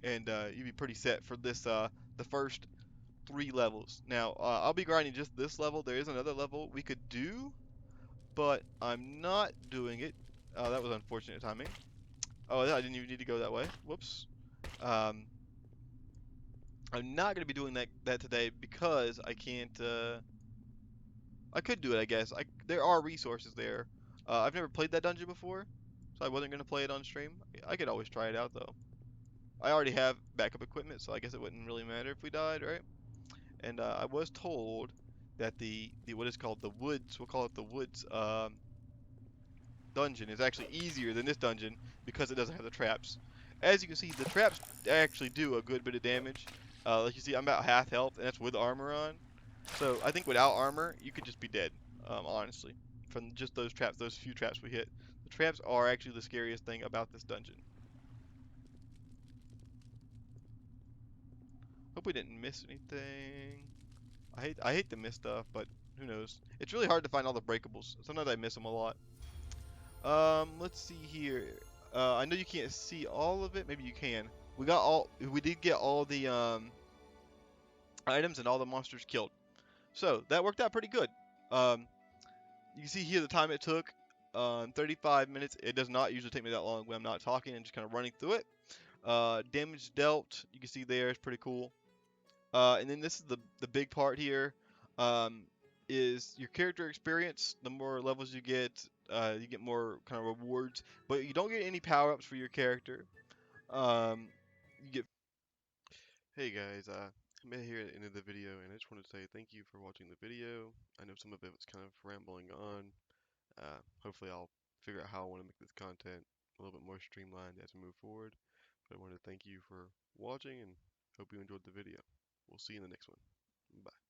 and you'd be pretty set for this the first 3 levels. Now, I'll be grinding just this level. There is another level we could do, but I'm not doing it. Oh, that was unfortunate timing. Oh, I didn't even need to go that way. Whoops. Um, I'm not gonna be doing that today because I can't. I could do it, I guess. There are resources there. I've never played that dungeon before, so I wasn't gonna play it on stream. I could always try it out though. I already have backup equipment, so I guess it wouldn't really matter if we died, right? And I was told that the what is called the woods, we'll call it the woods dungeon, is actually easier than this dungeon because it doesn't have the traps. As you can see, the traps actually do a good bit of damage. Like you see, I'm about half health, and that's with armor on. So I think without armor, you could just be dead, honestly, from just those traps, those few traps we hit. The traps are actually the scariest thing about this dungeon. Hope we didn't miss anything. I hate to miss stuff, but who knows? It's really hard to find all the breakables. Sometimes I miss them a lot. Let's see here. I know you can't see all of it. Maybe you can. We did get all the items and all the monsters killed. So that worked out pretty good. Um, you can see here the time it took. 35 minutes. It does not usually take me that long when I'm not talking and just kind of running through it. Damage dealt. You can see there. It's pretty cool. And then this is the big part here, is your character experience. The more levels you get more kind of rewards, but you don't get any power ups for your character. You get. Hey guys, I'm here at the end of the video, and I just wanted to say thank you for watching the video. I know some of it was kind of rambling on. Hopefully, I'll figure out how I want to make this content a little bit more streamlined as we move forward. But I want to thank you for watching and hope you enjoyed the video. We'll see you in the next one. Bye.